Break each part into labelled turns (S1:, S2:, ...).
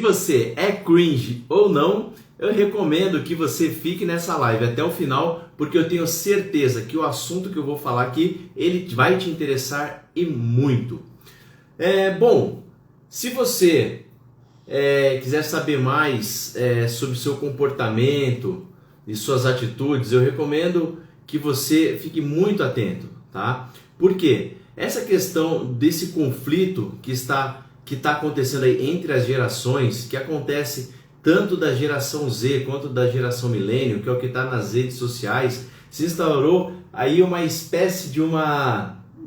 S1: você é cringe ou não, eu recomendo que você fique nessa live até o final, porque eu tenho certeza que o assunto que eu vou falar aqui, ele vai te interessar e muito. Bom, se você quiser saber mais sobre seu comportamento e suas atitudes, eu recomendo que você fique muito atento, tá? Por quê? Essa questão desse conflito que está acontecendo aí entre as gerações, que acontece tanto da geração Z quanto da geração milênio, que é o que está nas redes sociais, se instaurou aí uma espécie de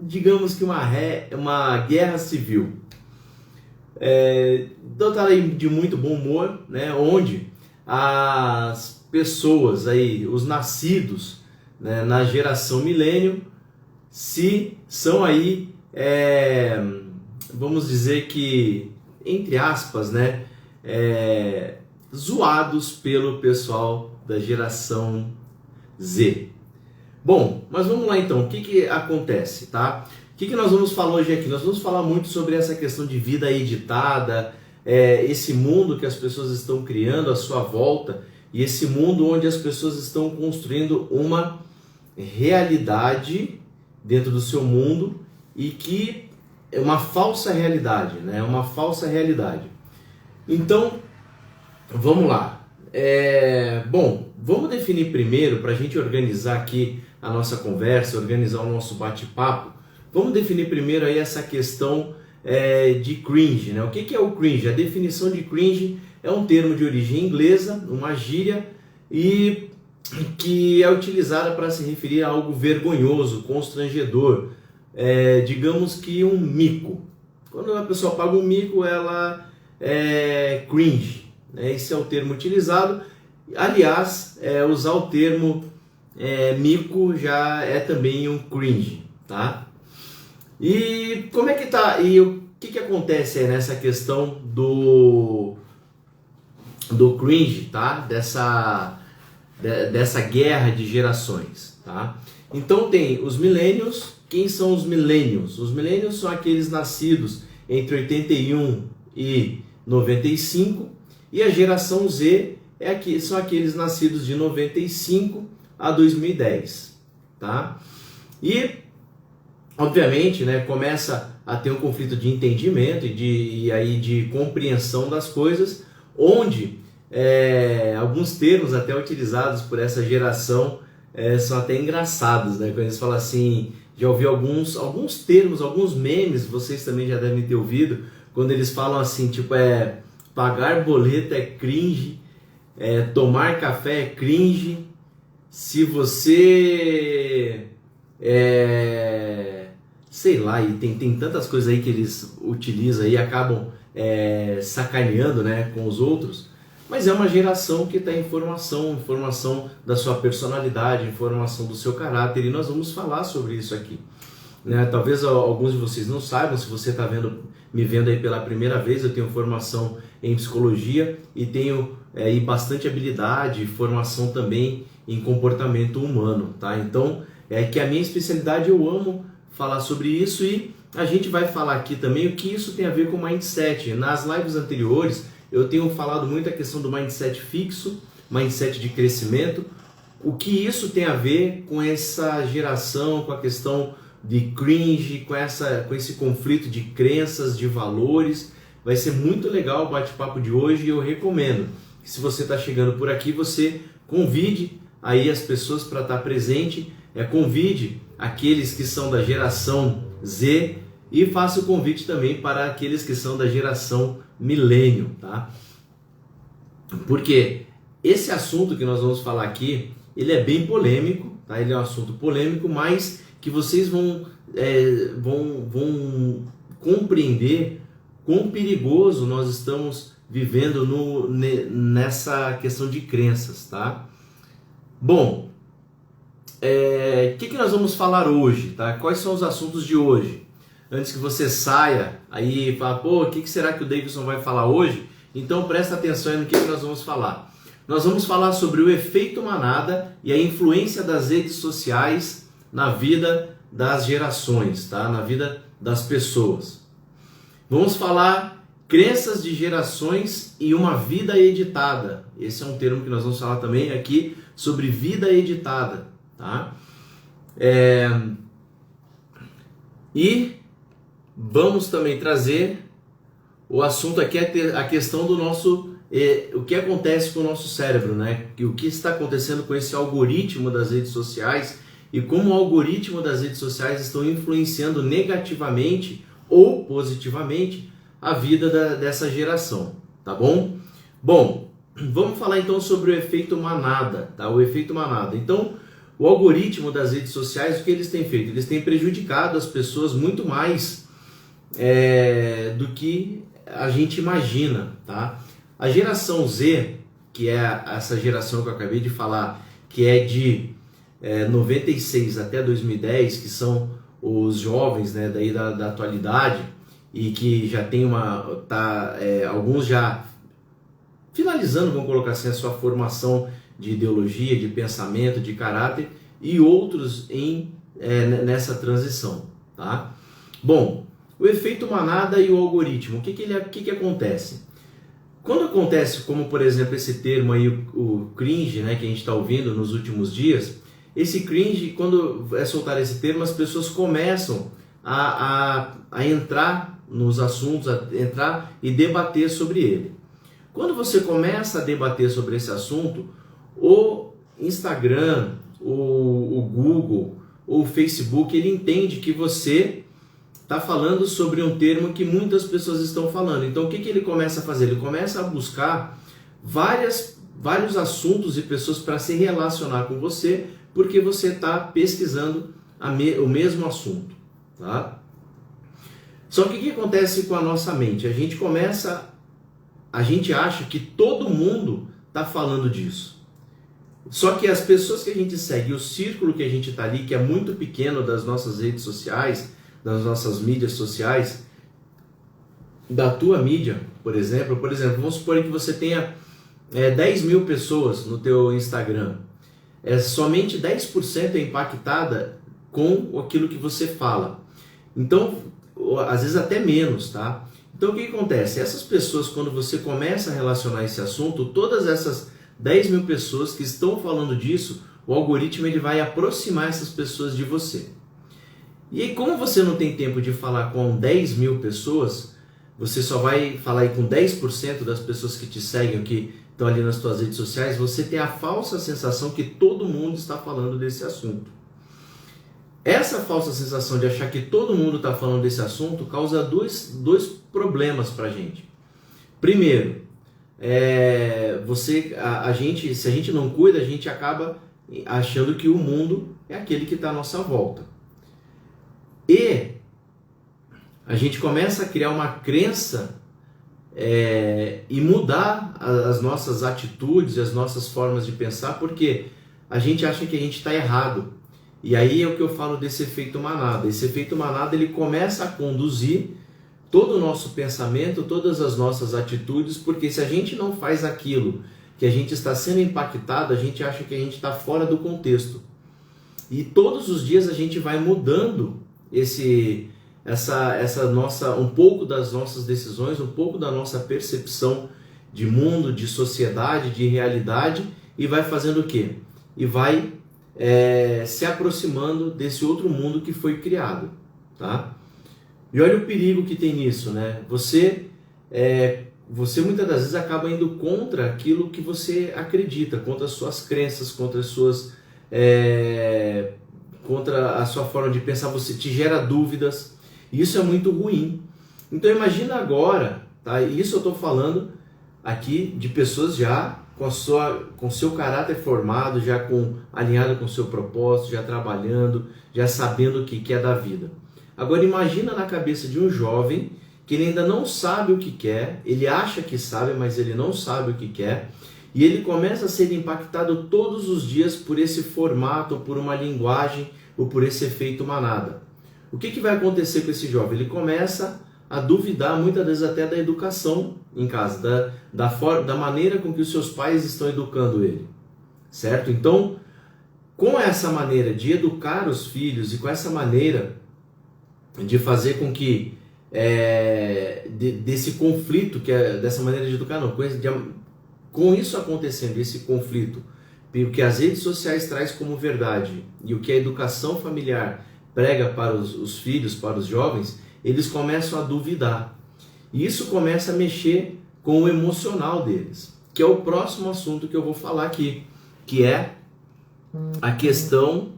S1: digamos que uma guerra civil. Então tá aí de muito bom humor, né, onde as pessoas aí, os nascidos, né, na geração milênio, são aí, vamos dizer que, entre aspas, né, zoados pelo pessoal da geração Z. Bom, mas vamos lá então, o que acontece, tá? O que nós vamos falar hoje aqui? Nós vamos falar muito sobre essa questão de vida editada, esse mundo que as pessoas estão criando à sua volta, e esse mundo onde as pessoas estão construindo uma realidade dentro do seu mundo, e que é uma falsa realidade, né? Uma falsa realidade. Então, vamos lá. Bom, vamos definir primeiro, para a gente organizar aqui a nossa conversa, organizar o nosso bate-papo. Vamos definir primeiro aí essa questão de cringe, né? O que é o cringe? A definição de cringe é um termo de origem inglesa, uma gíria, e que é utilizada para se referir a algo vergonhoso, constrangedor, digamos que um mico. Quando a pessoa paga um mico, ela é cringe, né? Esse é o termo utilizado. Aliás, usar o termo mico já é também um cringe, tá? E como é que tá? E o que acontece aí nessa questão do cringe, tá? Dessa guerra de gerações, tá? Então tem os millennials. Quem são os millennials? Os millennials são aqueles nascidos entre 81 e 95, e a geração Z são aqueles nascidos de 95 a 2010, tá? E obviamente, né, começa a ter um conflito de entendimento e aí de compreensão das coisas, onde alguns termos até utilizados por essa geração são até engraçados, né? Quando eles falam assim, já ouvi alguns termos, alguns memes, vocês também já devem ter ouvido, quando eles falam assim, tipo, pagar boleto é cringe, tomar café é cringe, se você sei lá, e tem tantas coisas aí que eles utilizam e acabam sacaneando, né, com os outros. Mas é uma geração que está em informação da sua personalidade, informação do seu caráter, e nós vamos falar sobre isso aqui, né? Talvez alguns de vocês não saibam, se você está me vendo aí pela primeira vez, eu tenho formação em psicologia e tenho bastante habilidade e formação também em comportamento humano, tá? Então, que a minha especialidade, eu amo falar sobre isso, e a gente vai falar aqui também o que isso tem a ver com mindset. Nas lives anteriores, eu tenho falado muito a questão do mindset fixo, mindset de crescimento, o que isso tem a ver com essa geração, com a questão de cringe, com esse conflito de crenças, de valores. Vai ser muito legal o bate-papo de hoje, e eu recomendo que, se você está chegando por aqui, você convide aí as pessoas para estar presente, convide aqueles que são da geração Z, e faça o convite também para aqueles que são da geração milênio, tá? Porque esse assunto que nós vamos falar aqui, ele é bem polêmico, tá? Ele é um assunto polêmico, mas que vocês vão compreender quão perigoso nós estamos vivendo nessa questão de crenças, tá? Bom, o que nós vamos falar hoje, tá? Quais são os assuntos de hoje? Antes que você saia aí e fale, pô, o que será que o Davidson vai falar hoje? Então presta atenção aí no que nós vamos falar. Nós vamos falar sobre o efeito manada e a influência das redes sociais na vida das gerações, tá? Na vida das pessoas. Vamos falar crenças de gerações e uma vida editada. Esse é um termo que nós vamos falar também aqui sobre vida editada, tá? E vamos também trazer o assunto aqui, a questão do nosso, o que acontece com o nosso cérebro, né? O que está acontecendo com esse algoritmo das redes sociais e como o algoritmo das redes sociais estão influenciando negativamente ou positivamente a vida dessa geração, tá bom? Bom, vamos falar então sobre o efeito manada, tá? O efeito manada. Então, o algoritmo das redes sociais, o que eles têm feito? Eles têm prejudicado as pessoas muito mais do que a gente imagina, tá? A geração Z, que é essa geração que eu acabei de falar, que é de 96 até 2010, que são os jovens, né, daí da atualidade, e que já tem alguns já finalizando, vamos colocar assim, a sua formação de ideologia, de pensamento, de caráter, e outros nessa transição, tá? Bom, o efeito manada e o algoritmo, o que acontece? Quando acontece, como por exemplo esse termo aí, o cringe, né, que a gente está ouvindo nos últimos dias, esse cringe, quando é soltar esse termo, as pessoas começam a entrar nos assuntos, a entrar e debater sobre ele. Quando você começa a debater sobre esse assunto, o Instagram, o Google, o Facebook, ele entende que você está falando sobre um termo que muitas pessoas estão falando. Então, o que ele começa a fazer? Ele começa a buscar vários assuntos e pessoas para se relacionar com você, porque você está pesquisando o mesmo assunto, tá? Só que o que acontece com a nossa mente? A gente acha que todo mundo está falando disso. Só que as pessoas que a gente segue, o círculo que a gente está ali, que é muito pequeno das nossas redes sociais, das nossas mídias sociais, da tua mídia, por exemplo, vamos supor que você tenha 10 mil pessoas no teu Instagram. Somente 10% é impactada com aquilo que você fala. Então, às vezes até menos, tá? Então, o que acontece? Essas pessoas, quando você começa a relacionar esse assunto, todas essas 10 mil pessoas que estão falando disso, o algoritmo ele vai aproximar essas pessoas de você. E aí, como você não tem tempo de falar com 10 mil pessoas, você só vai falar aí com 10% das pessoas que te seguem, que estão ali nas suas redes sociais, você tem a falsa sensação que todo mundo está falando desse assunto. Essa falsa sensação de achar que todo mundo está falando desse assunto causa dois problemas para a gente. Primeiro, se a gente não cuida, a gente acaba achando que o mundo é aquele que está à nossa volta. E a gente começa a criar uma crença e mudar as nossas atitudes, as nossas formas de pensar, porque a gente acha que a gente está errado. E aí é o que eu falo desse efeito manada. Esse efeito manada ele começa a conduzir todo o nosso pensamento, todas as nossas atitudes, porque se a gente não faz aquilo que a gente está sendo impactado, a gente acha que a gente está fora do contexto. E todos os dias a gente vai mudando um pouco das nossas decisões, um pouco da nossa percepção de mundo, de sociedade, de realidade, e vai fazendo o quê? E vai se aproximando desse outro mundo que foi criado, tá? E olha o perigo que tem nisso, né? Você muitas das vezes acaba indo contra aquilo que você acredita, contra as suas crenças, contra a sua forma de pensar, você te gera dúvidas, e isso é muito ruim. Então imagina agora, tá? Isso eu estou falando aqui de pessoas já com seu caráter formado, já alinhado com o seu propósito, já trabalhando, já sabendo o que é da vida. Agora imagina na cabeça de um jovem que ele ainda não sabe o que quer, ele acha que sabe, mas ele não sabe o que quer, e ele começa a ser impactado todos os dias por esse formato, ou por uma linguagem, ou por esse efeito manada. O que vai acontecer com esse jovem? Ele começa a duvidar muitas vezes até da educação em casa, da maneira com que os seus pais estão educando ele, certo? Então, com essa maneira de educar os filhos e com essa maneira de fazer com que desse conflito, que é dessa maneira de educar, não. Com isso acontecendo, esse conflito, o que as redes sociais traz como verdade e o que a educação familiar prega para os filhos, para os jovens, eles começam a duvidar. E isso começa a mexer com o emocional deles, que é o próximo assunto que eu vou falar aqui, que é a questão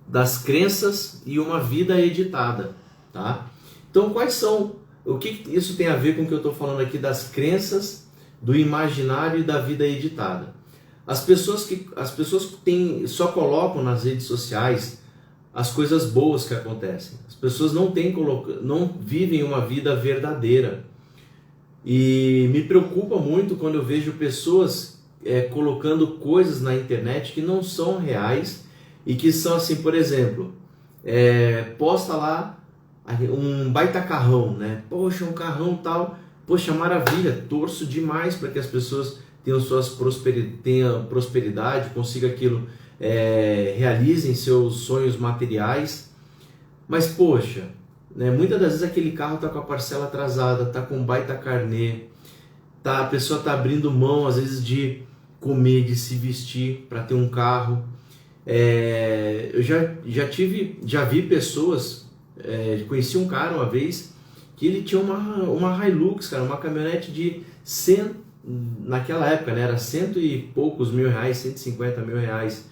S1: das crenças e uma vida editada, tá? Então, o que isso tem a ver com o que eu estou falando aqui das crenças, do imaginário e da vida editada? As pessoas só colocam nas redes sociais as coisas boas que acontecem. As pessoas não vivem uma vida verdadeira. E me preocupa muito quando eu vejo pessoas colocando coisas na internet que não são reais e que são assim, por exemplo, posta lá um baita carrão, né? Poxa, um carrão tal, poxa, maravilha, torço demais para que as pessoas tenham prosperidade, consigam aquilo, realizem seus sonhos materiais, mas poxa, né, muitas das vezes aquele carro está com a parcela atrasada, está com um baita carnê, a pessoa está abrindo mão às vezes de comer, de se vestir para ter um carro. Eu já vi pessoas, conheci um cara uma vez que ele tinha uma Hilux, cara, uma caminhonete de 100, naquela época, né, era cento e poucos mil reais, 150 mil reais.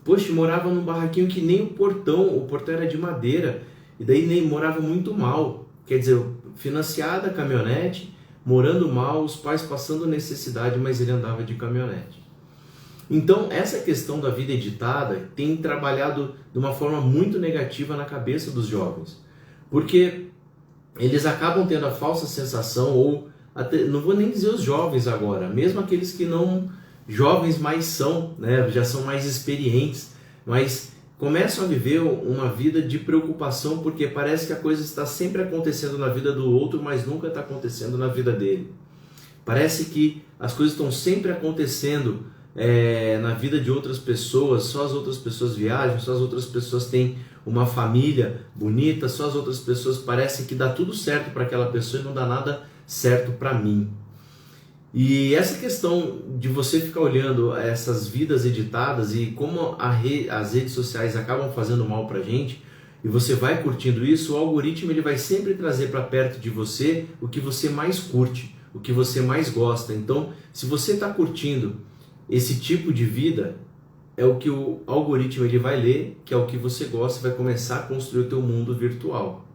S1: Poxa, morava num barraquinho que nem o portão era de madeira, e daí nem morava muito mal, quer dizer, financiada a caminhonete, morando mal, os pais passando necessidade, mas ele andava de caminhonete. Então, essa questão da vida editada tem trabalhado de uma forma muito negativa na cabeça dos jovens, porque eles acabam tendo a falsa sensação, ou até, não vou nem dizer os jovens agora, mesmo aqueles que não jovens mais são, né, já são mais experientes, mas começam a viver uma vida de preocupação, porque parece que a coisa está sempre acontecendo na vida do outro, mas nunca está acontecendo na vida dele. Parece que as coisas estão sempre acontecendo na vida de outras pessoas, só as outras pessoas viajam, só as outras pessoas têm uma família bonita, só as outras pessoas parecem que dá tudo certo para aquela pessoa e não dá nada certo para mim. E essa questão de você ficar olhando essas vidas editadas e como as redes sociais acabam fazendo mal pra gente, e você vai curtindo isso, o algoritmo ele vai sempre trazer para perto de você o que você mais curte, o que você mais gosta. Então, se você está curtindo esse tipo de vida, é o que o algoritmo ele vai ler, que é o que você gosta, vai começar a construir o teu mundo virtual.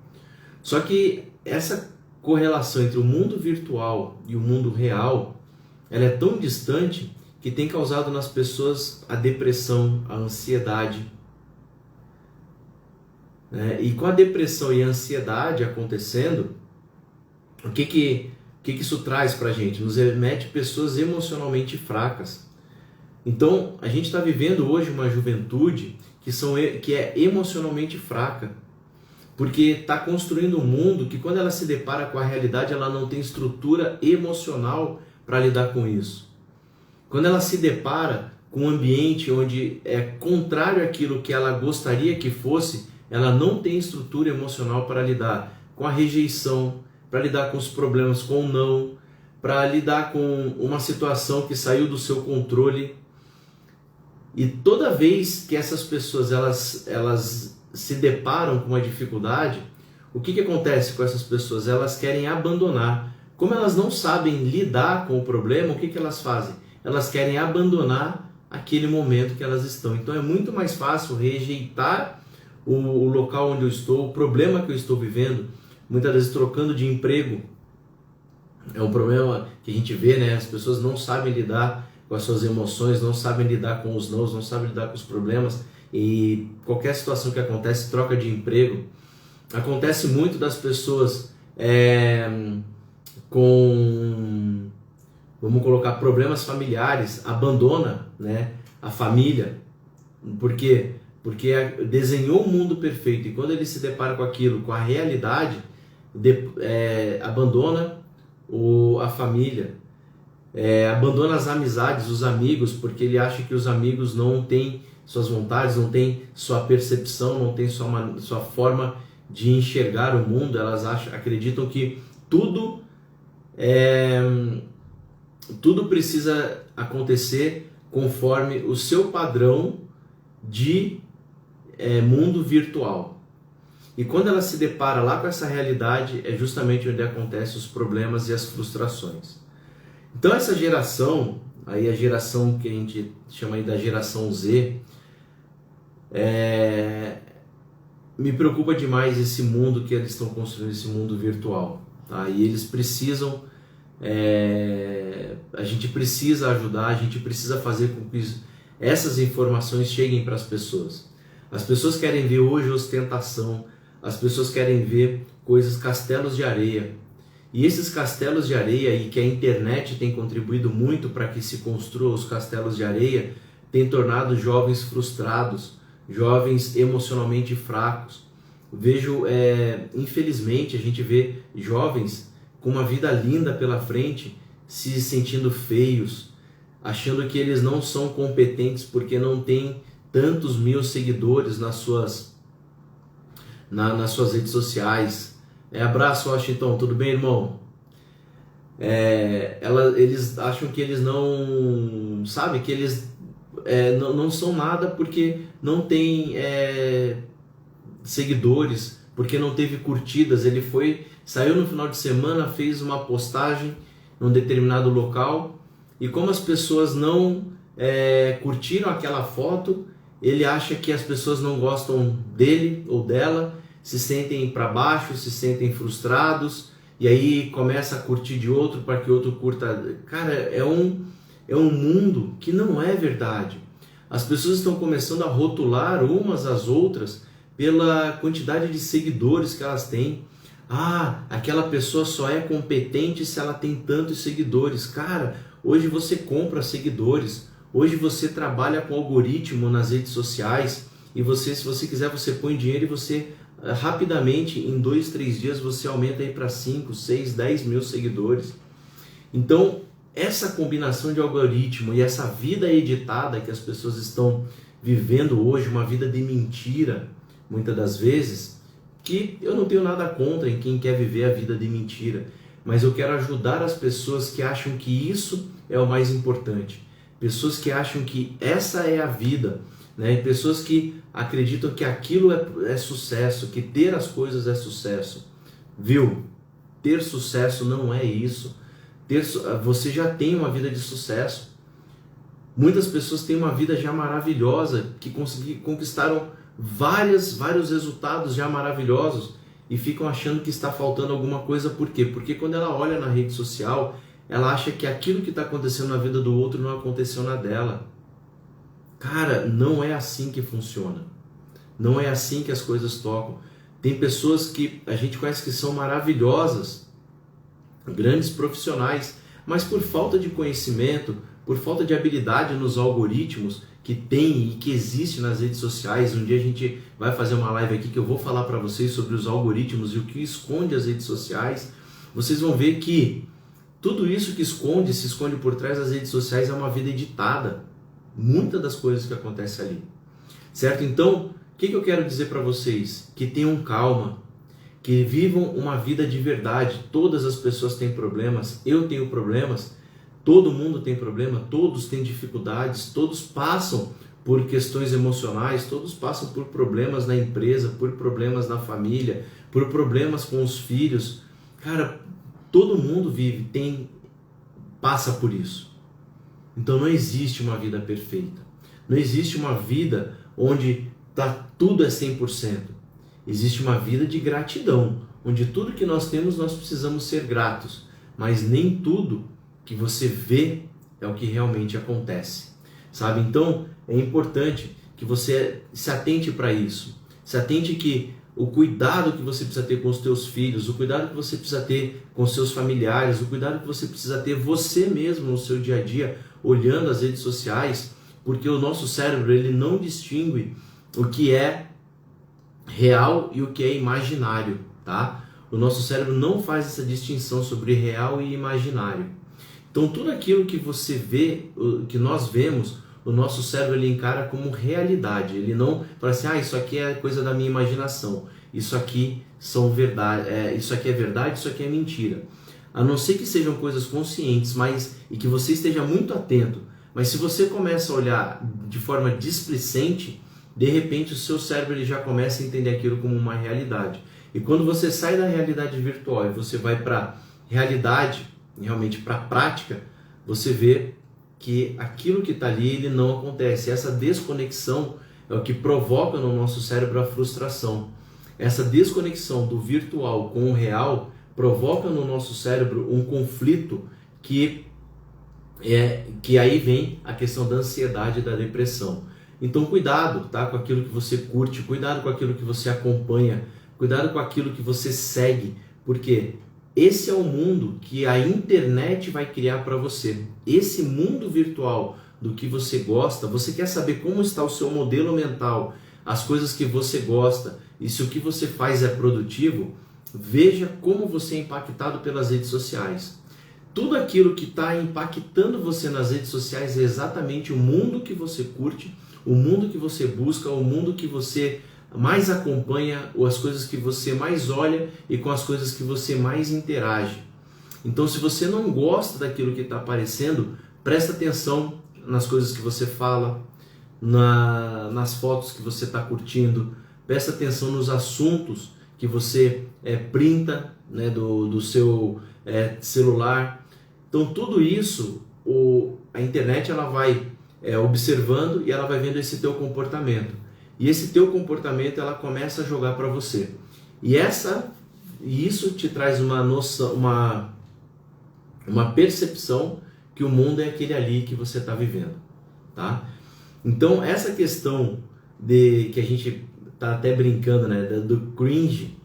S1: Só que essa correlação entre o mundo virtual e o mundo real, ela é tão distante que tem causado nas pessoas a depressão, a ansiedade. E com a depressão e a ansiedade acontecendo, o que isso traz pra gente? Nos remete pessoas emocionalmente fracas. Então, a gente está vivendo hoje uma juventude que é emocionalmente fraca, porque está construindo um mundo que, quando ela se depara com a realidade, ela não tem estrutura emocional para lidar com isso. Quando ela se depara com um ambiente onde é contrário àquilo que ela gostaria que fosse, ela não tem estrutura emocional para lidar com a rejeição, para lidar com os problemas com o não, para lidar com uma situação que saiu do seu controle. E toda vez que essas pessoas elas se deparam com uma dificuldade, o que acontece com essas pessoas? Elas querem abandonar. Como elas não sabem lidar com o problema, o que elas fazem? Elas querem abandonar aquele momento que elas estão. Então é muito mais fácil rejeitar o local onde eu estou, o problema que eu estou vivendo, muitas vezes trocando de emprego. É um problema que a gente vê, né? As pessoas não sabem lidar com as suas emoções, não sabem lidar com os nãos, não sabem lidar com os problemas, e qualquer situação que acontece, troca de emprego. Acontece muito das pessoas com, vamos colocar, problemas familiares, abandona, né, a família. Por quê? Porque desenhou um mundo perfeito, e quando ele se depara com aquilo, com a realidade, abandona a família, abandona as amizades, os amigos, porque ele acha que os amigos não têm suas vontades, não têm sua percepção, não têm sua forma de enxergar o mundo, elas acreditam que tudo tudo precisa acontecer conforme o seu padrão de mundo virtual. E quando ela se depara lá com essa realidade, é justamente onde acontecem os problemas e as frustrações. Então essa geração, aí a geração que a gente chama aí da geração Z, me preocupa demais esse mundo que eles estão construindo, esse mundo virtual. Tá? E eles precisam, a gente precisa ajudar, a gente precisa fazer com que essas informações cheguem para as pessoas. As pessoas querem ver hoje ostentação, as pessoas querem ver coisas, castelos de areia. E esses castelos de areia, e que a internet tem contribuído muito para que se construam os castelos de areia, tem tornado jovens frustrados, jovens emocionalmente fracos. Vejo, infelizmente, a gente vê jovens com uma vida linda pela frente, se sentindo feios, achando que eles não são competentes porque não têm tantos mil seguidores nas suas redes sociais. Abraço, Washington, tudo bem, irmão? Eles acham que eles não, sabe, que eles não são nada porque não tem seguidores, porque não teve curtidas. Ele saiu no final de semana, fez uma postagem num determinado local, e como as pessoas não curtiram aquela foto, ele acha que as pessoas não gostam dele ou dela, se sentem para baixo, se sentem frustrados, e aí começa a curtir de outro para que outro curta. Cara, é um mundo que não é verdade. As pessoas estão começando a rotular umas às outras pela quantidade de seguidores que elas têm. Aquela pessoa só é competente se ela tem tantos seguidores. Cara, hoje você compra seguidores, hoje você trabalha com algoritmo nas redes sociais, e você, se você quiser, você põe dinheiro e você rapidamente, em 2, 3 dias, você aumenta aí para 5, 6, 10 mil seguidores. Então, essa combinação de algoritmo e essa vida editada que as pessoas estão vivendo hoje, uma vida de mentira, muitas das vezes, que eu não tenho nada contra em quem quer viver a vida de mentira, mas eu quero ajudar as pessoas que acham que isso é o mais importante, pessoas que acham que essa é a vida, né? Pessoas que acreditam que aquilo é sucesso, que ter as coisas é sucesso. Viu? Ter sucesso não é isso. Você já tem uma vida de sucesso. Muitas pessoas têm uma vida já maravilhosa, que conquistaram vários resultados já maravilhosos, e ficam achando que está faltando alguma coisa. Por quê? Porque quando ela olha na rede social, ela acha que aquilo que está acontecendo na vida do outro não aconteceu na dela. Cara, não é assim que funciona. Não é assim que as coisas tocam. Tem pessoas que a gente conhece que são maravilhosas, grandes profissionais, mas por falta de conhecimento, por falta de habilidade nos algoritmos que tem e que existe nas redes sociais. Um dia a gente vai fazer uma live aqui que eu vou falar para vocês sobre os algoritmos e o que esconde as redes sociais. Vocês vão ver que tudo isso que se esconde por trás das redes sociais é uma vida editada. Muitas das coisas que acontecem ali, certo? Então, o que eu quero dizer para vocês? Que tenham calma, que vivam uma vida de verdade. Todas as pessoas têm problemas, eu tenho problemas, todo mundo tem problema, todos têm dificuldades, todos passam por questões emocionais, todos passam por problemas na empresa, por problemas na família, por problemas com os filhos. Cara, todo mundo passa por isso. Então não existe uma vida perfeita. Não existe uma vida onde tudo é 100%. Existe uma vida de gratidão, onde tudo que nós temos nós precisamos ser gratos. Mas nem tudo que você vê é o que realmente acontece. Sabe? Então é importante que você se atente para isso. Se atente que o cuidado que você precisa ter com os teus filhos, o cuidado que você precisa ter com seus familiares, o cuidado que você precisa ter você mesmo no seu dia a dia, olhando as redes sociais, porque o nosso cérebro ele não distingue o que é real e o que é imaginário, tá? O nosso cérebro não faz essa distinção sobre real e imaginário. Então tudo aquilo que você vê, que nós vemos, o nosso cérebro ele encara como realidade. Ele não fala assim, isso aqui é coisa da minha imaginação. isso aqui são verdade, isso aqui é verdade, isso aqui é mentira. A não ser que sejam coisas conscientes, e que você esteja muito atento. Mas se você começa a olhar de forma displicente, de repente o seu cérebro ele já começa a entender aquilo como uma realidade. E quando você sai da realidade virtual e você vai para a realidade, realmente para a prática, você vê que aquilo que está ali ele não acontece. Essa desconexão é o que provoca no nosso cérebro a frustração. Essa desconexão do virtual com o real provoca no nosso cérebro um conflito que aí vem a questão da ansiedade e da depressão. Então cuidado, tá, com aquilo que você curte, cuidado com aquilo que você acompanha, cuidado com aquilo que você segue, porque esse é o mundo que a internet vai criar para você. Esse mundo virtual do que você gosta, você quer saber como está o seu modelo mental, as coisas que você gosta e se o que você faz é produtivo, veja como você é impactado pelas redes sociais. Tudo aquilo que está impactando você nas redes sociais é exatamente o mundo que você curte, o mundo que você busca, o mundo que você mais acompanha, ou as coisas que você mais olha e com as coisas que você mais interage. Então, se você não gosta daquilo que está aparecendo, presta atenção nas coisas que você fala, nas fotos que você está curtindo, presta atenção nos assuntos que você printa, né, do seu celular. Então tudo isso a internet ela vai observando e ela vai vendo esse teu comportamento. E esse teu comportamento ela começa a jogar para você. E isso te traz uma noção, uma percepção que o mundo é aquele ali que você está vivendo, tá? Então essa questão que a gente tá até brincando, né, do cringe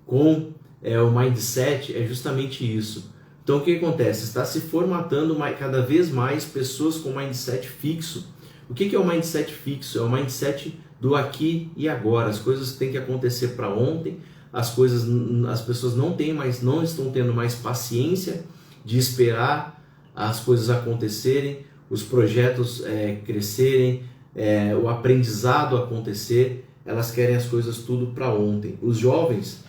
S1: com o mindset é justamente isso. Então o que acontece? Está se formatando cada vez mais pessoas com mindset fixo. O que é o mindset fixo? É o mindset do aqui e agora. As coisas têm que acontecer para ontem. As pessoas não estão tendo mais paciência de esperar as coisas acontecerem, os projetos crescerem, o aprendizado acontecer. Elas querem as coisas tudo para ontem. Os jovens,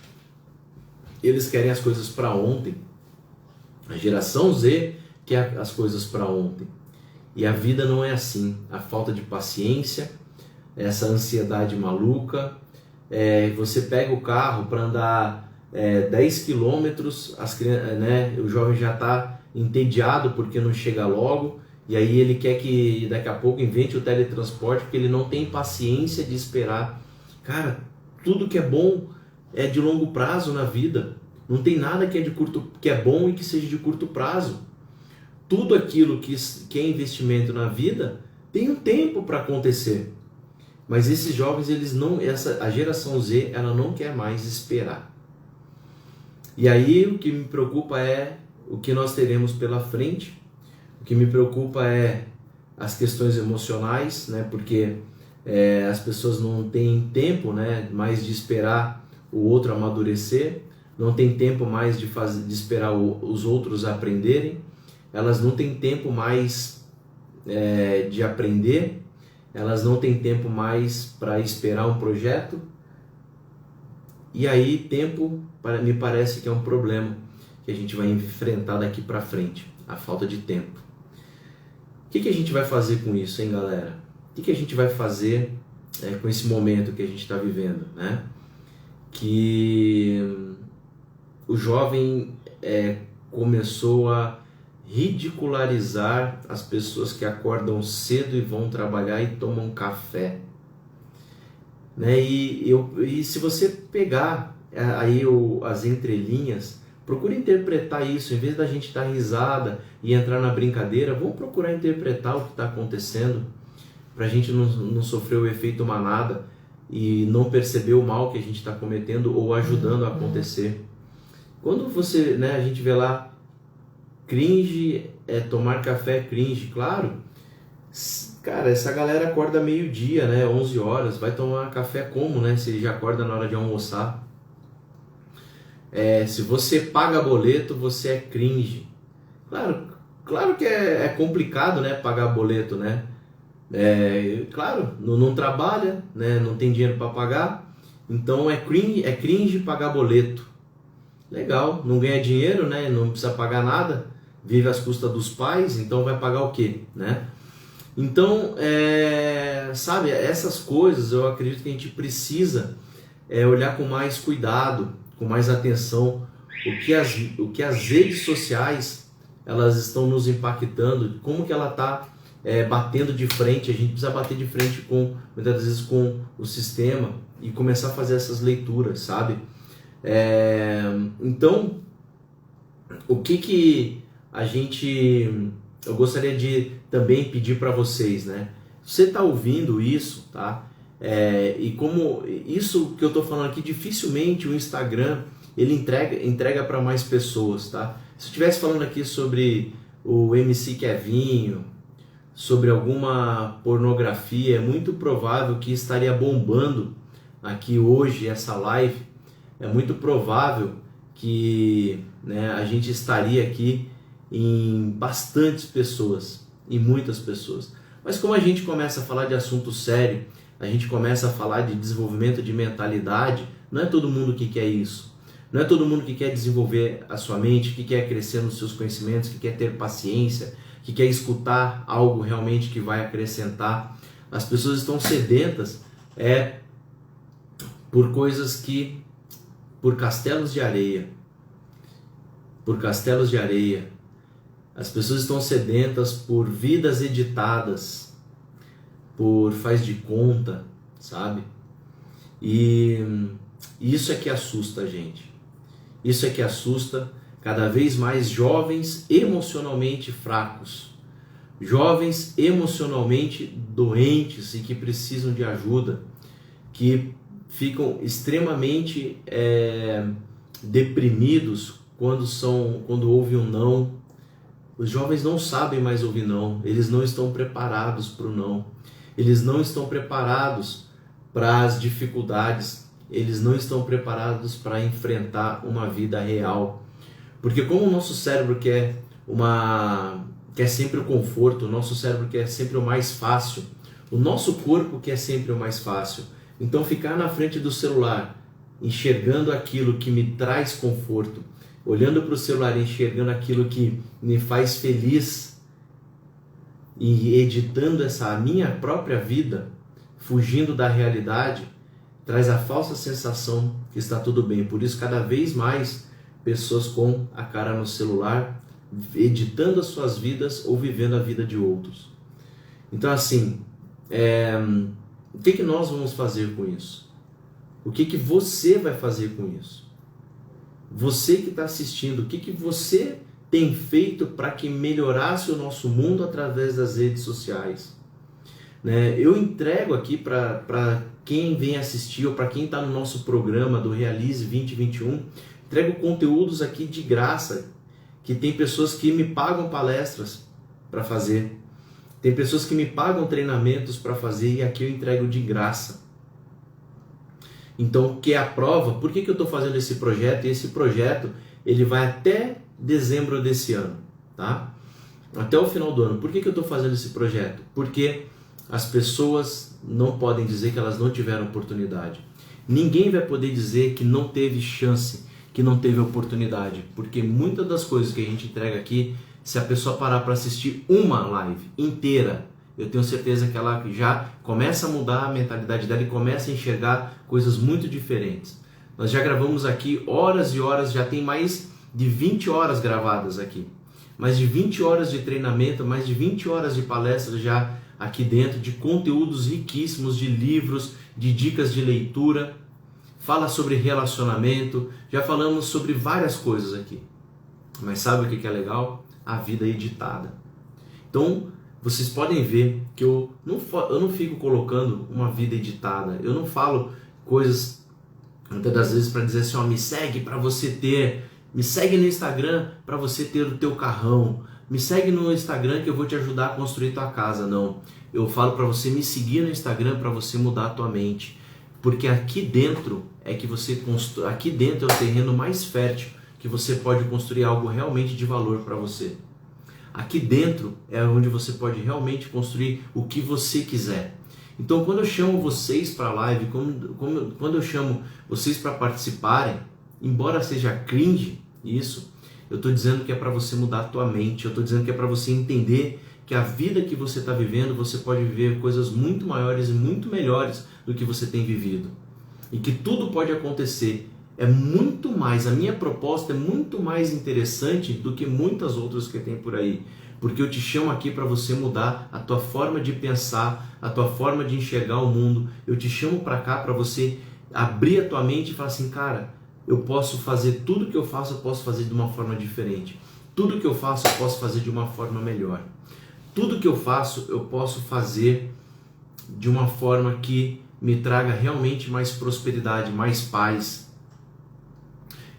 S1: eles querem as coisas para ontem. A geração Z quer as coisas para ontem. E a vida não é assim. A falta de paciência, essa ansiedade maluca. Você pega o carro para andar 10 quilômetros, o jovem já está entediado porque não chega logo. E aí ele quer que daqui a pouco invente o teletransporte porque ele não tem paciência de esperar. Cara, tudo que é bom é de longo prazo na vida. Não tem nada que é bom e que seja de curto prazo. Tudo aquilo que é investimento na vida tem um tempo para acontecer. Mas esses jovens, a geração Z, ela não quer mais esperar. E aí o que me preocupa é o que nós teremos pela frente. O que me preocupa é as questões emocionais, né? Porque as pessoas não têm tempo, né, mais de esperar o outro amadurecer, não tem tempo mais de esperar os outros aprenderem, elas não têm tempo mais de aprender, elas não têm tempo mais para esperar um projeto. E aí tempo me parece que é um problema que a gente vai enfrentar daqui para frente, a falta de tempo. O que a gente vai fazer com isso, hein, galera? O que a gente vai fazer com esse momento que a gente está vivendo, né? Que o jovem começou a ridicularizar as pessoas que acordam cedo e vão trabalhar e tomam café, né? E se você pegar aí as entrelinhas, procura interpretar isso. Em vez da gente dar risada e entrar na brincadeira, vamos procurar interpretar o que está acontecendo, para a gente não sofrer o efeito manada e não perceber o mal que a gente está cometendo ou ajudando a acontecer. Quando a gente vê lá, cringe, tomar café cringe, claro, cara, essa galera acorda meio-dia, né, 11 horas, vai tomar café como, né, se ele já acorda na hora de almoçar? Se você paga boleto, você é cringe. Claro que é complicado, né, pagar boleto, né? Claro, não trabalha, né, não tem dinheiro para pagar, Então é cringe pagar boleto. Legal, não ganha dinheiro, né? Não precisa pagar nada, vive às custas dos pais, então vai pagar o quê, né? Então, sabe, essas coisas eu acredito que a gente precisa olhar com mais cuidado, com mais atenção, o que as redes sociais elas estão nos impactando, como que ela está batendo de frente. A gente precisa bater de frente muitas vezes com o sistema e começar a fazer essas leituras, sabe? Então, o que eu gostaria de também pedir para vocês, né? Você está ouvindo isso, tá? E como isso que eu estou falando aqui, dificilmente o Instagram ele entrega para mais pessoas, tá? Se eu estivesse falando aqui sobre o MC Kevinho, sobre alguma pornografia, é muito provável que estaria bombando aqui hoje essa live. É muito provável que, né, a gente estaria aqui em bastantes pessoas, em muitas pessoas. Mas como a gente começa a falar de assunto sério, a gente começa a falar de desenvolvimento de mentalidade, não é todo mundo que quer isso. Não é todo mundo que quer desenvolver a sua mente, que quer crescer nos seus conhecimentos, que quer ter paciência, que quer escutar algo realmente que vai acrescentar. As pessoas estão sedentas por coisas por castelos de areia. Por castelos de areia. As pessoas estão sedentas por vidas editadas, por faz de conta, sabe? E isso é que assusta a gente. Isso é que assusta cada vez mais jovens emocionalmente fracos, jovens emocionalmente doentes e que precisam de ajuda, que ficam extremamente deprimidos quando ouvem um não. Os jovens não sabem mais ouvir não, eles não estão preparados para o não, eles não estão preparados para as dificuldades, eles não estão preparados para enfrentar uma vida real. Porque como o nosso cérebro quer sempre o conforto, o nosso cérebro quer sempre o mais fácil, o nosso corpo quer sempre o mais fácil. Então ficar na frente do celular, enxergando aquilo que me traz conforto, olhando para o celular e enxergando aquilo que me faz feliz e editando a minha própria vida, fugindo da realidade, traz a falsa sensação que está tudo bem. Por isso, cada vez mais pessoas com a cara no celular, editando as suas vidas ou vivendo a vida de outros. Então, assim, o que nós vamos fazer com isso? O que você vai fazer com isso? Você que está assistindo, o que você tem feito para que melhorasse o nosso mundo através das redes sociais? Né? Eu entrego aqui para quem vem assistir ou para quem está no nosso programa do Realize 2021, entrego conteúdos aqui de graça, que tem pessoas que me pagam palestras para fazer, tem pessoas que me pagam treinamentos para fazer e aqui eu entrego de graça. Então, que é a prova, por que eu estou fazendo esse projeto? E esse projeto ele vai até dezembro desse ano, tá? Até o final do ano. Por que eu estou fazendo esse projeto? Porque as pessoas não podem dizer que elas não tiveram oportunidade. Ninguém vai poder dizer que não teve chance, que não teve oportunidade, porque muitas das coisas que a gente entrega aqui, se a pessoa parar para assistir uma live inteira, eu tenho certeza que ela já começa a mudar a mentalidade dela e começa a enxergar coisas muito diferentes. Nós já gravamos aqui horas e horas, já tem mais de 20 horas gravadas aqui. Mais de 20 horas de treinamento, mais de 20 horas de palestras já aqui dentro, de conteúdos riquíssimos, de livros, de dicas de leitura. Fala sobre relacionamento, já falamos sobre várias coisas aqui. Mas sabe o que é legal? A vida editada. Então, vocês podem ver que eu não fico colocando uma vida editada. Eu não falo coisas, muitas das vezes, para dizer assim, ó, me segue para você ter, me segue no Instagram para você ter o teu carrão, me segue no Instagram que eu vou te ajudar a construir tua casa. Não, eu falo para você me seguir no Instagram para você mudar a tua mente. Porque aqui dentro é que você aqui dentro é o terreno mais fértil que você pode construir algo realmente de valor para você. Aqui dentro é onde você pode realmente construir o que você quiser. Então, quando eu chamo vocês para a live, quando eu chamo vocês para participarem, embora seja cringe isso, eu estou dizendo que é para você mudar a tua mente, eu estou dizendo que é para você entender que a vida que você está vivendo, você pode viver coisas muito maiores e muito melhores do que você tem vivido. E que tudo pode acontecer. É muito mais, a minha proposta é muito mais interessante do que muitas outras que tem por aí. Porque eu te chamo aqui para você mudar a tua forma de pensar, a tua forma de enxergar o mundo. Eu te chamo para cá para você abrir a tua mente e falar assim, cara, eu posso fazer tudo que eu faço, eu posso fazer de uma forma diferente. Tudo que eu faço, eu posso fazer de uma forma melhor. Tudo que eu faço, eu posso fazer de uma forma que me traga realmente mais prosperidade, mais paz.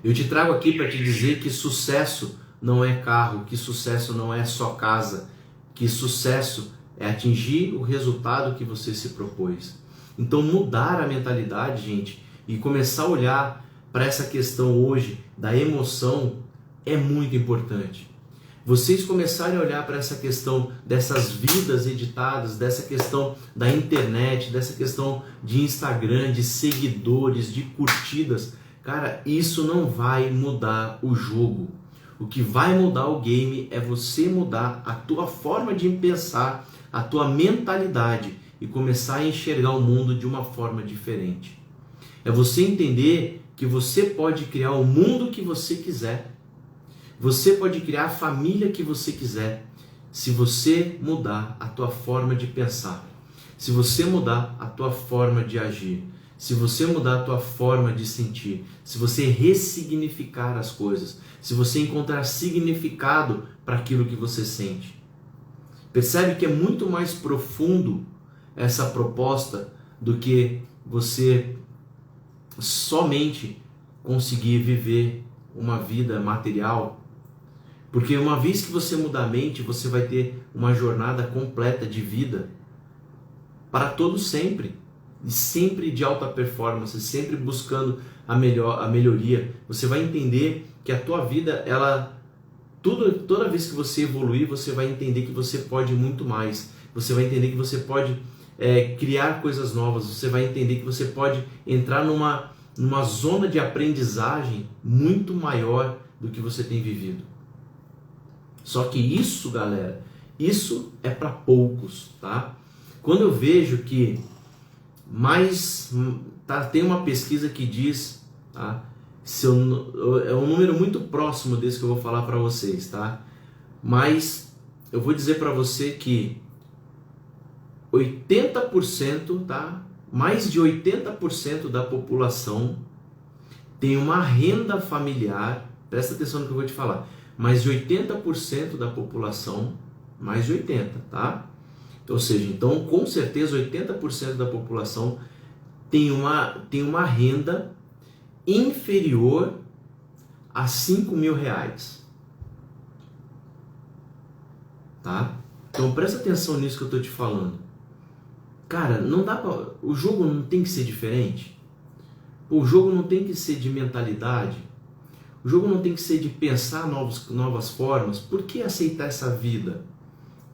S1: Eu te trago aqui para te dizer que sucesso não é carro, que sucesso não é só casa, que sucesso é atingir o resultado que você se propôs. Então mudar a mentalidade, gente, e começar a olhar para essa questão hoje da emoção é muito importante. Vocês começarem a olhar para essa questão dessas vidas editadas, dessa questão da internet, dessa questão de Instagram, de seguidores, de curtidas, cara, isso não vai mudar o jogo. O que vai mudar o game é você mudar a tua forma de pensar, a tua mentalidade e começar a enxergar o mundo de uma forma diferente. É você entender que você pode criar o mundo que você quiser. Você pode criar a família que você quiser, se você mudar a tua forma de pensar, se você mudar a tua forma de agir, se você mudar a tua forma de sentir, se você ressignificar as coisas, se você encontrar significado para aquilo que você sente. Percebe que é muito mais profundo essa proposta do que você somente conseguir viver uma vida material. Porque uma vez que você mudar a mente, você vai ter uma jornada completa de vida para todo sempre. E sempre de alta performance, sempre buscando a melhoria. Você vai entender que a tua vida, toda vez que você evoluir, você vai entender que você pode muito mais. Você vai entender que você pode criar coisas novas. Você vai entender que você pode entrar numa zona de aprendizagem muito maior do que você tem vivido. Só que isso, galera, isso é para poucos, tá? Quando eu vejo que tem uma pesquisa que diz, tá? É um número muito próximo desse que eu vou falar para vocês, tá? Mas eu vou dizer para você que 80%, tá? Mais de 80% da população tem uma renda familiar, presta atenção no que eu vou te falar, mais de 80% da população, mais de 80%, tá? Ou seja, então com certeza 80% da população tem uma renda inferior a R$5.000, tá? Então presta atenção nisso que eu estou te falando. Cara, não dá pra, o jogo não tem que ser diferente. O jogo não tem que ser de mentalidade. O jogo não tem que ser de pensar novas formas. Por que aceitar essa vida?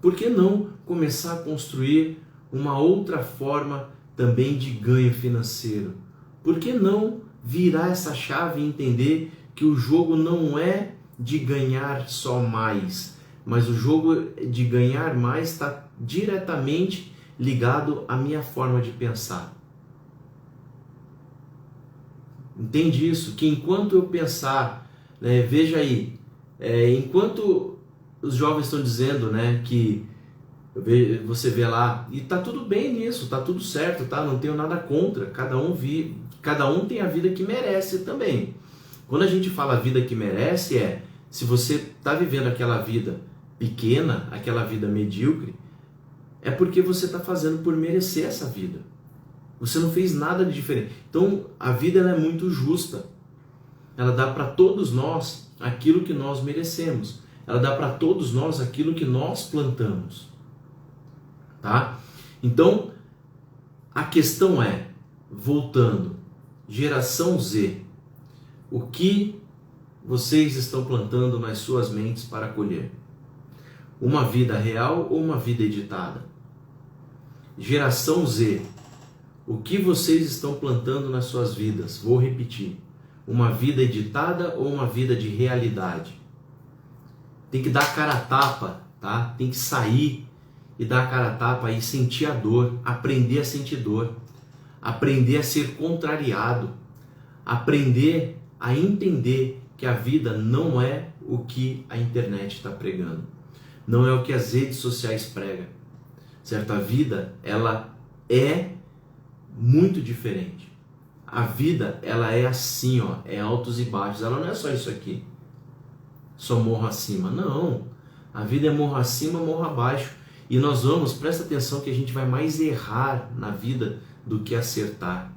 S1: Por que não começar a construir uma outra forma também de ganho financeiro? Por que não virar essa chave e entender que o jogo não é de ganhar só mais, mas o jogo de ganhar mais está diretamente ligado à minha forma de pensar? Entende isso? Que enquanto eu pensar, né, veja aí, enquanto os jovens estão dizendo, né, que você vê lá, e tá tudo bem nisso, tá tudo certo, tá? Não tenho nada contra, cada um tem a vida que merece também. Quando a gente fala a vida que merece, se você tá vivendo aquela vida pequena, aquela vida medíocre, é porque você está fazendo por merecer essa vida. Você não fez nada de diferente. Então a vida ela é muito justa. Ela dá para todos nós aquilo que nós merecemos. Ela dá para todos nós aquilo que nós plantamos. Tá? Então a questão é, voltando, geração Z, o que vocês estão plantando nas suas mentes para colher? Uma vida real ou uma vida editada? geração Z, o que vocês estão plantando nas suas vidas? Vou repetir. Uma vida editada ou uma vida de realidade? Tem que dar cara a tapa, tá? Tem que sair e dar a cara a tapa e sentir a dor, aprender a sentir dor, aprender a ser contrariado, aprender a entender que a vida não é o que a internet está pregando, não é o que as redes sociais pregam, certo? A vida, ela é muito diferente. A vida, ela é assim, ó, é altos e baixos. Ela não é só isso aqui, só morro acima. Não, a vida é morro acima, morro abaixo. E nós vamos, presta atenção que a gente vai mais errar na vida do que acertar.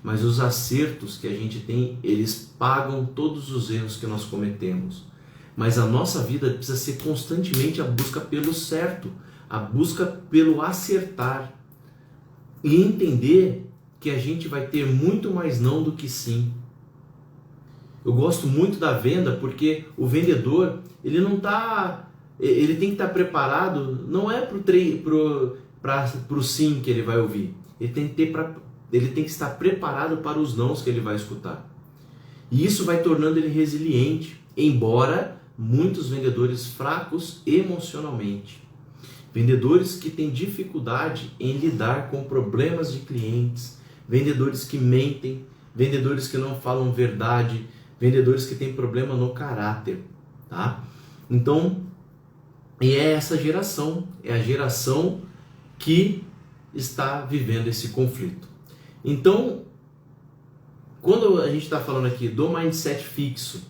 S1: Mas os acertos que a gente tem, eles pagam todos os erros que nós cometemos. Mas a nossa vida precisa ser constantemente a busca pelo certo, a busca pelo acertar. E entender que a gente vai ter muito mais não do que sim. Eu gosto muito da venda porque o vendedor, ele não tá, ele tem que estar preparado, não é pro sim que ele vai ouvir. Ele tem que estar preparado para os nãos que ele vai escutar. E isso vai tornando ele resiliente, embora muitos vendedores fracos emocionalmente. Vendedores que têm dificuldade em lidar com problemas de clientes, vendedores que mentem, vendedores que não falam verdade, vendedores que têm problema no caráter, tá? Então, e é essa geração, é a geração que está vivendo esse conflito. Então, quando a gente está falando aqui do mindset fixo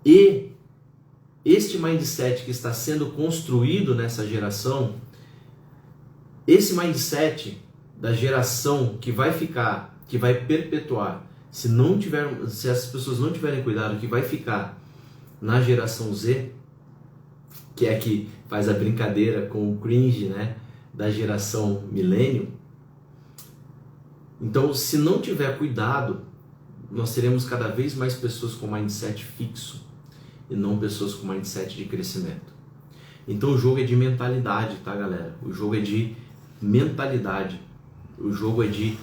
S1: e este mindset que está sendo construído nessa geração, esse mindset da geração que vai ficar, que vai perpetuar, se as pessoas não tiverem cuidado, que vai ficar na geração Z, que é a que faz a brincadeira com o cringe, né, da geração milênio. Então, se não tiver cuidado, nós teremos cada vez mais pessoas com mindset fixo e não pessoas com mindset de crescimento. Então o jogo é de mentalidade, tá, galera? O jogo é de mentalidade. O jogo é de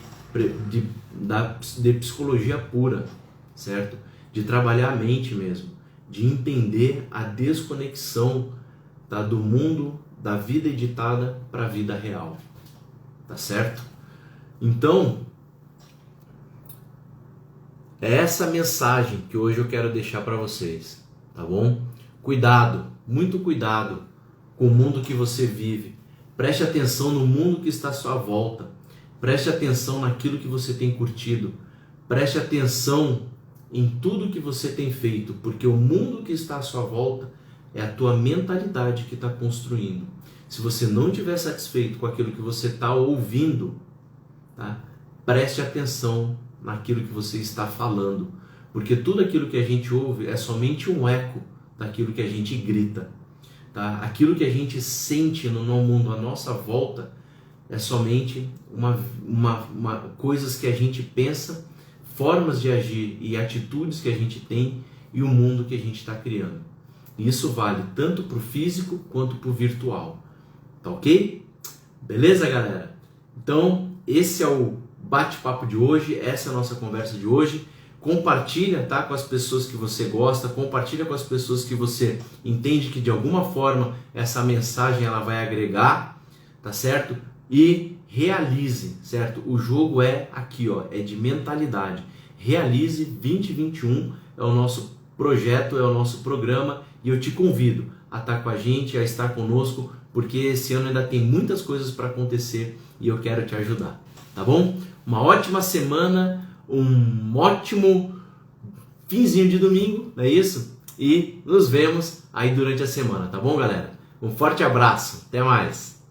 S1: psicologia pura, certo? De trabalhar a mente mesmo, de entender a desconexão, tá, do mundo, da vida editada para a vida real, tá certo? Então, é essa mensagem que hoje eu quero deixar para vocês, tá bom? Cuidado, muito cuidado com o mundo que você vive. Preste atenção no mundo que está à sua volta. Preste atenção naquilo que você tem curtido. Preste atenção em tudo que você tem feito, porque o mundo que está à sua volta é a tua mentalidade que está construindo. Se você não estiver satisfeito com aquilo que você está ouvindo, tá? Preste atenção naquilo que você está falando, porque tudo aquilo que a gente ouve é somente um eco daquilo que a gente grita, tá? Aquilo que a gente sente no mundo à nossa volta é somente coisas que a gente pensa, formas de agir e atitudes que a gente tem e o mundo que a gente está criando. E isso vale tanto para o físico quanto para o virtual, tá ok? Beleza, galera? Então, esse é o bate-papo de hoje, essa é a nossa conversa de hoje. Compartilha, tá, com as pessoas que você gosta, compartilha com as pessoas que você entende que de alguma forma essa mensagem ela vai agregar, tá certo? E realize, certo? O jogo é aqui, ó, é de mentalidade. Realize 2021 é o nosso projeto, é o nosso programa e eu te convido a estar com a gente, a estar conosco, porque esse ano ainda tem muitas coisas para acontecer e eu quero te ajudar, tá bom? Uma ótima semana, um ótimo finzinho de domingo, não é isso? E nos vemos aí durante a semana, tá bom, galera? Um forte abraço, até mais!